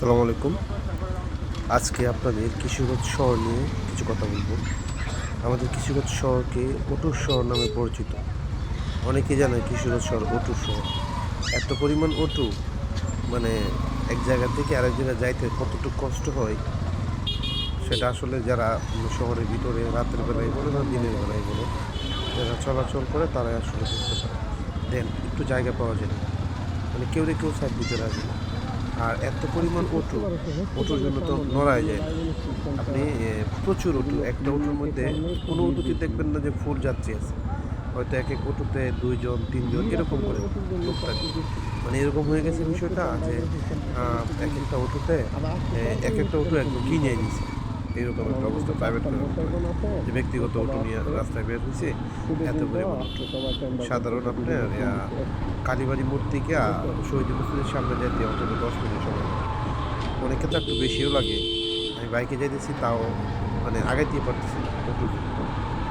আসসালামু আলাইকুম। আজকে আপনাদের কিশোরগঞ্জ শহর নিয়ে কিছু কথা বলবো। আমাদের কিশোরগঞ্জ শহরকে অটুর শহর নামে পরিচিত। অনেকেই জানে কিশোরগঞ্জ শহর অটুর শহর। এত পরিমাণ অটু, মানে এক জায়গা থেকে আরেক জায়গায় যাইতে কতটুকু কষ্ট হয় সেটা আসলে যারা শহরের ভিতরে রাতের বেলায় বলো বা দিনের বেলায় বলো, যারা চলাচল করে তারাই আসলে বুঝতে পারে। দেন একটু জায়গা পাওয়া যায় না। মানে কেউ সাইড দিতে রাজি না। আর এত পরিমাণ অটু, অটুর জন্য তো নড়াই যায় না। আপনি প্রচুর অটো। একটা অটোর মধ্যে কোনো অটোতে দেখবেন না যে ফুল যাত্রী আছে। হয়তো একেক অটোতে ২ জন ৩ জন এরকম করে লোক থাকে। মানে এরকম হয়ে গেছে বিষয়টা যে আ একেকটা অটোতে একেকটা অটো একদম কিনে নিছে। এরকম একটা অবস্থা প্রাইভেট করার মতো আরকি। যে ব্যক্তিগত অটো নিয়ে রাস্তায় বের হইছে, এত পরিমাণ অটো। সাধারণ আপনার কালীবাড়ি মোড় থেকে শহীদ মসজিদের সামনে যাইতে অন্তত ১০ মিনিট সময় লাগে। অনেক ক্ষেত্রে একটু বেশিও লাগে। আমি বাইকে যাইতেছি তাও মানে আগাইতেই পারতেছি না অটোর জন্য।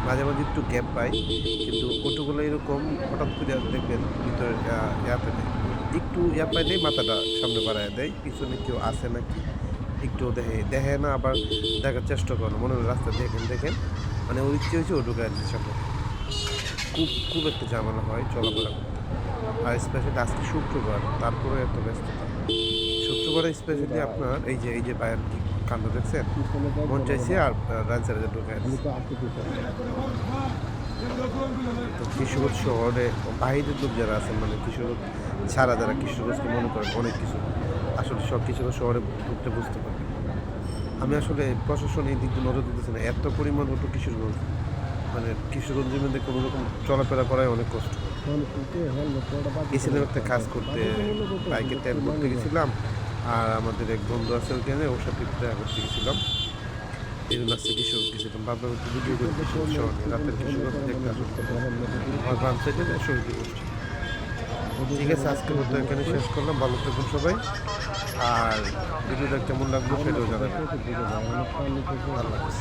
মাঝে একটু গ্যাপ পাই। কিন্তু অটোগুলো এরকম হঠাৎ করে দেখবেন ভিতরে ইয়াতে দেয়। একটু ইয়া পাইলেই মাথাটা সামনে বাড়ায় দেয়। পিছনে কেউ আছে নাকি একটুও দেখে না, আবার দেখার চেষ্টা করে না। মনে হয় রাস্তা দেখেন। মানে ওর ইচ্ছে হয়েছে ও ঢুকায় দিচ্ছে সামনে থেকে। খুব একটা ঝামেলা হয় চলাফেরা করতে। আর স্পেশালি আজকে শুক্রবার, তারপরেও এত ব্যস্ততা। শুক্রবারে স্পেশালি আপনার এই যে বায়ান কি কাণ্ড দেখছেন? মন চাইছে আর রাইট সাইডে ঢুকায় দিছে। তো কিশোরগঞ্জ শহরে বাহিরের লোক যারা আছেন, মানে কিশোরগঞ্জ ছাড়া যারা কিশোরগঞ্জকে মনে করেন অনেক কিছু, আসলে সব কিশোরগঞ্জ শহরে ঢুকতে বুঝতে পারবেন। আমি আসলে প্রশাসন এই দিক দিয়ে নজর দিতেছি না। এত পরিমাণ অটো কিশোরগঞ্জ, মানে কিশোরগঞ্জের মধ্যে কোনো রকম চলাফেরা করাই অনেক কষ্ট। গেছিলাম একটা কাজ করতে, বাইকে তেল ভরতে গেছিলাম। আর আমাদের এক বন্ধু আছে ওখানে, ওর সাথে একটু দেখা করতে গেছিলাম। এই জন্য আজকে কিশোর গেছিলাম। ভাবলাম একটু ভিডিও করে কিশোর শহর নিয়ে রাতের কিশোরগঞ্জ দেখতে আসলে আমার বাম সাইডে শহীদ গোষ্ঠী। ঠিক আছে, আজকের মতো এখানে শেষ করলাম। ভালো থাকুন সবাই। আর ভিডিওটা কেমন লাগলো সেটাও জানাবেন। আল্লাহ হাফেজ।